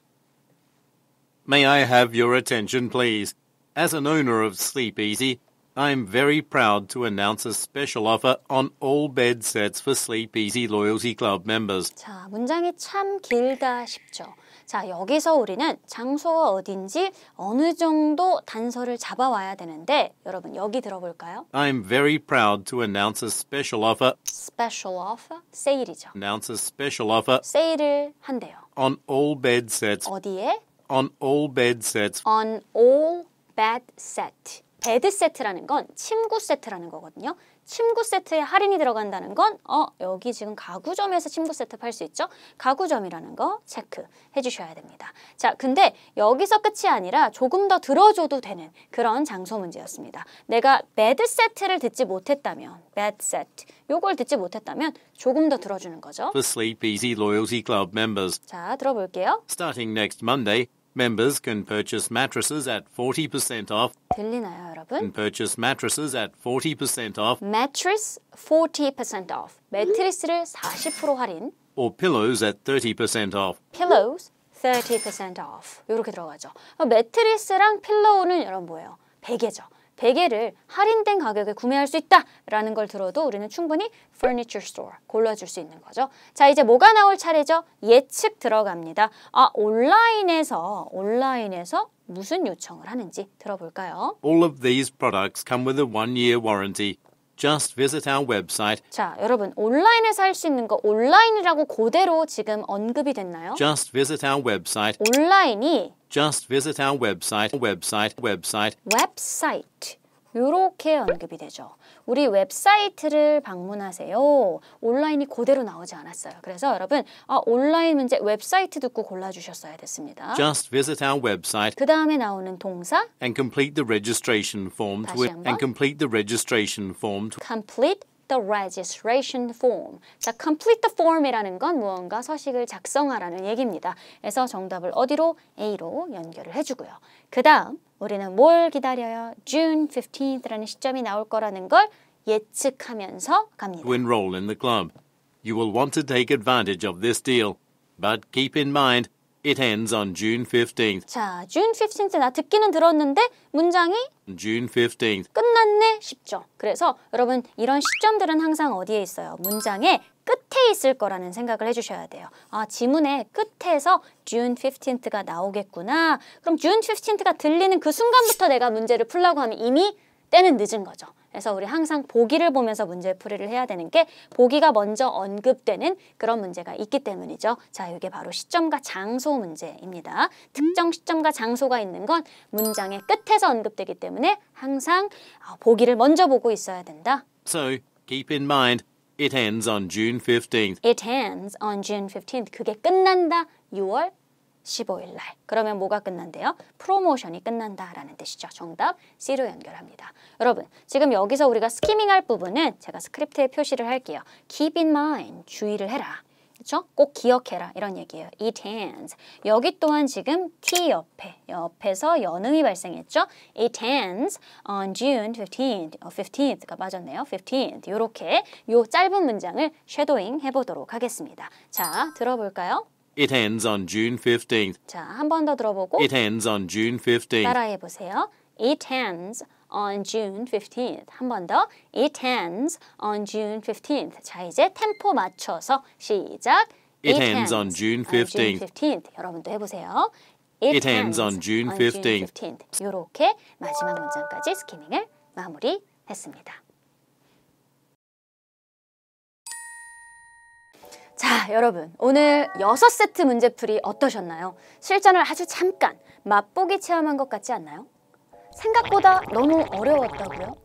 May I have your attention, please? As an owner of Sleep Easy, I'm very proud to announce a special offer on all bed sets for Sleep Easy Loyalty Club members. 자, 문장이 참 길다 싶죠. 자, 여기서 우리는 장소가 어딘지 어느 정도 단서를 잡아와야 되는데 여러분 여기 들어볼까요? I'm very proud to announce a special offer. Special offer? 세일이죠. Announce a special offer. 세일을 한대요. On all bed sets. 어디에? On all bed sets. On all bed set. 베드 세트라는 건 침구 세트라는 거거든요. 침구 세트에 할인이 들어간다는 건 여기 지금 가구점에서 침구 세트 팔 수 있죠? 가구점이라는 거 체크해 주셔야 됩니다. 자, 근데 여기서 끝이 아니라 조금 더 들어줘도 되는 그런 장소 문제였습니다. 내가 베드 세트를 듣지 못했다면, 베드 세트, 요걸 듣지 못했다면 조금 더 들어주는 거죠. For Sleep Easy Loyalty Club members. 자, 들어볼게요. Starting next Monday, members can purchase mattresses at 40% off. 들리나요, 여러분? And purchase mattresses at 40% off. Mattress 40% off. 매트리스를 40% 할인. Or pillows at 30% off. Pillows 30% off. 이렇게 들어가죠. 매트리스랑 필로우는 여러분 뭐예요? 베개죠. 베개를 할인된 가격에 구매할 수 있다라는 걸 들어도 우리는 충분히 furniture store 골라줄 수 있는 거죠. 자, 이제 뭐가 나올 차례죠? 예측 들어갑니다. 온라인에서 무슨 요청을 하는지 들어볼까요? All of these products come with a 1-year warranty. Just visit our website. 자, 여러분 온라인에서 할 수 있는 거 온라인이라고 그대로 지금 언급이 됐나요? Just visit our website. 온라인이 Just visit our website. 웹사이트 이렇게 언급이 되죠. 우리 웹사이트를 방문하세요. 온라인이 그대로 나오지 않았어요. 그래서 여러분 온라인 문제 웹사이트 듣고 골라주셨어야 됐습니다. Just visit our website. 그 다음에 나오는 동사 And complete the registration form. 다시 한번. Complete the registration form. Complete the registration form. 자, complete the form이라는 건 무언가 서식을 작성하라는 얘기입니다. 그래서 정답을 어디로? A로 연결을 해주고요. 그 다음 우리는 뭘 기다려요? June 15th라는 시점이 나올 거라는 걸 예측하면서 갑니다. To enroll in the club. You will want to take advantage of this deal. But keep in mind, it ends on June 15th. 자, June 15th 나 듣기는 들었는데 문장이 June 15th. 끝났네 싶죠. 그래서 여러분 이런 시점들은 항상 어디에 있어요? 문장의 끝에 있을 거라는 생각을 해주셔야 돼요. 지문의 끝에서 June 15th가 나오겠구나. 그럼 June 15th가 들리는 그 순간부터 내가 문제를 풀려고 하면 이미 때는 늦은 거죠. 그래서 우리 항상 보기를 보면서 문제 풀이를 해야 되는 게 보기가 먼저 언급되는 그런 문제가 있기 때문이죠. 자, 이게 바로 시점과 장소 문제입니다. 특정 시점과 장소가 있는 건 문장의 끝에서 언급되기 때문에 항상 보기를 먼저 보고 있어야 된다. So, keep in mind, it ends on June 15th. It ends on June 15th. 그게 끝난다. 6월 15일 날. 그러면 뭐가 끝난대요? 프로모션이 끝난다라는 뜻이죠. 정답 C로 연결합니다. 여러분, 지금 여기서 우리가 스키밍할 부분은 제가 스크립트에 표시를 할게요. Keep in mind, 주의를 해라. 그렇죠? 꼭 기억해라 이런 얘기예요. It ends. 여기 또한 지금 T 옆에서 연음이 발생했죠. It ends on June 15th. 15th가 맞았네요. 15th. 이렇게 요 짧은 문장을 쉐도잉 해보도록 하겠습니다. 자, 들어볼까요? It ends on June 15th. 자, 한 번 더 들어보고 It ends on June 15th. 따라해 보세요. It ends on June 15th. 한 번 더. It ends on June 15th. 자, 이제 템포 맞춰서 시작. It ends on June 15th. 여러분도 해보세요. It ends on June 15th. 이렇게 마지막 문장까지 스키밍을 마무리했습니다. 자, 여러분 오늘 6세트 문제풀이 어떠셨나요? 실전을 아주 잠깐 맛보기 체험한 것 같지 않나요? 생각보다 너무 어려웠다고요?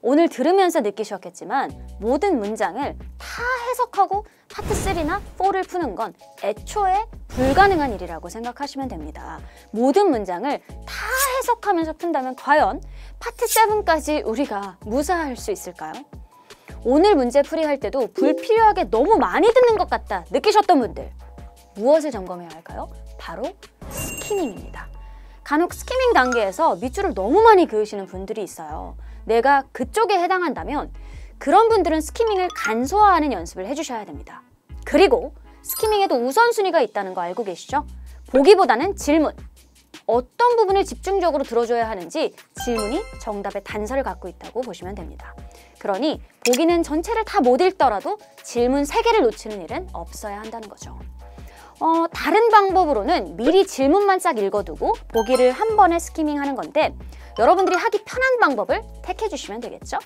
오늘 들으면서 느끼셨겠지만 모든 문장을 다 해석하고 파트 3나 4를 푸는 건 애초에 불가능한 일이라고 생각하시면 됩니다. 모든 문장을 다 해석하면서 푼다면 과연 파트 7까지 우리가 무사할 수 있을까요? 오늘 문제 풀이할 때도 불필요하게 너무 많이 듣는 것 같다 느끼셨던 분들 무엇을 점검해야 할까요? 바로 스키밍입니다. 간혹 스키밍 단계에서 밑줄을 너무 많이 그으시는 분들이 있어요. 내가 그쪽에 해당한다면 그런 분들은 스키밍을 간소화하는 연습을 해주셔야 됩니다. 그리고 스키밍에도 우선순위가 있다는 거 알고 계시죠? 보기보다는 질문. 어떤 부분을 집중적으로 들어줘야 하는지 질문이 정답의 단서를 갖고 있다고 보시면 됩니다. 그러니 보기는 전체를 다 못 읽더라도 질문 3개를 놓치는 일은 없어야 한다는 거죠. 다른 방법으로는 미리 질문만 싹 읽어두고 보기를 한 번에 스키밍하는 건데 여러분들이 하기 편한 방법을 택해주시면 되겠죠?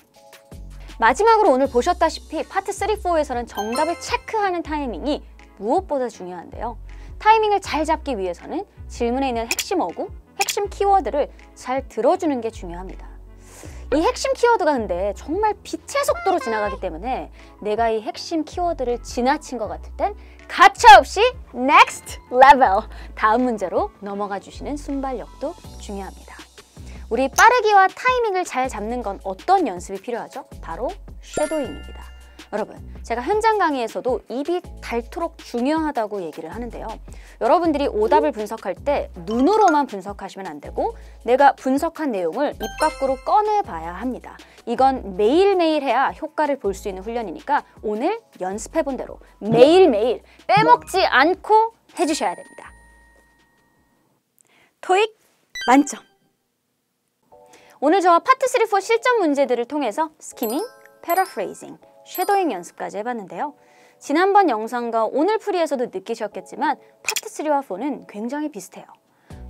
마지막으로 오늘 보셨다시피 파트 3, 4에서는 정답을 체크하는 타이밍이 무엇보다 중요한데요. 타이밍을 잘 잡기 위해서는 질문에 있는 핵심 어구, 핵심 키워드를 잘 들어주는 게 중요합니다. 이 핵심 키워드가 근데 정말 빛의 속도로 지나가기 때문에 내가 이 핵심 키워드를 지나친 것 같을 땐 가차없이 next level, 다음 문제로 넘어가 주시는 순발력도 중요합니다. 우리 빠르기와 타이밍을 잘 잡는 건 어떤 연습이 필요하죠? 바로 쉐도잉입니다. 여러분, 제가 현장 강의에서도 입이 닳도록 중요하다고 얘기를 하는데요. 여러분들이 오답을 분석할 때 눈으로만 분석하시면 안 되고 내가 분석한 내용을 입 밖으로 꺼내봐야 합니다. 이건 매일매일 해야 효과를 볼 수 있는 훈련이니까 오늘 연습해본 대로 매일매일 빼먹지 않고 해주셔야 됩니다. 토익 만점! 오늘 저와 파트 3, 4 실전 문제들을 통해서 스키밍, 패러프레이징, 쉐도잉 연습까지 해봤는데요. 지난번 영상과 오늘 풀이에서도 느끼셨겠지만 파트 3와 4는 굉장히 비슷해요.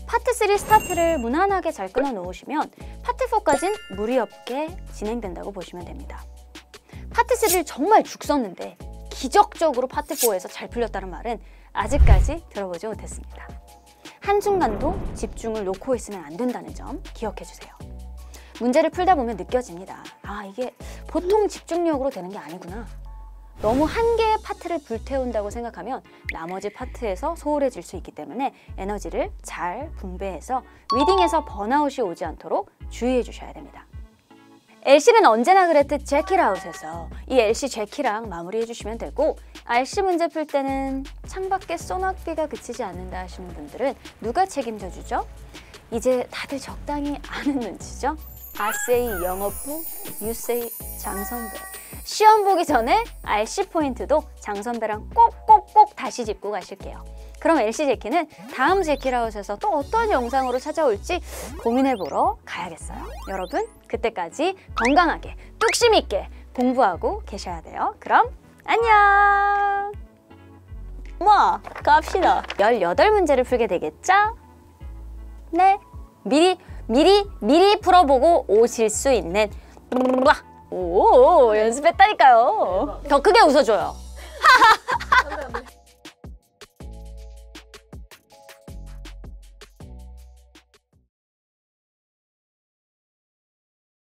파트 3 스타트를 무난하게 잘 끊어 놓으시면 파트 4까지는 무리 없게 진행된다고 보시면 됩니다. 파트 3를 정말 죽 썼는데 기적적으로 파트 4에서 잘 풀렸다는 말은 아직까지 들어보지 못했습니다. 한순간도 집중을 놓고 있으면 안 된다는 점 기억해주세요. 문제를 풀다 보면 느껴집니다. 아, 이게 보통 집중력으로 되는 게 아니구나. 너무 한 개의 파트를 불태운다고 생각하면 나머지 파트에서 소홀해질 수 있기 때문에 에너지를 잘 분배해서 리딩에서 번아웃이 오지 않도록 주의해 주셔야 됩니다. LC는 언제나 그랬듯 제키라웃에서 이 LC 제키랑 마무리해 주시면 되고, RC 문제 풀 때는 창밖에 소낙비가 그치지 않는다 하시는 분들은 누가 책임져 주죠? 이제 다들 적당히 아는 눈치죠? I say 영업부, you say 장선배. 시험 보기 전에 RC 포인트도 장선배랑 꼭꼭꼭 다시 짚고 가실게요. 그럼 LC 제키는 다음 제키라웃에서 또 어떤 영상으로 찾아올지 고민해보러 가야겠어요. 여러분, 그때까지 건강하게 뚝심 있게 공부하고 계셔야 돼요. 그럼 안녕! 뭐, 갑시다. 18문제를 풀게 되겠죠? 네, 미리 풀어보고 오실 수 있는 오, 연습했다니까요. 더 크게 웃어줘요.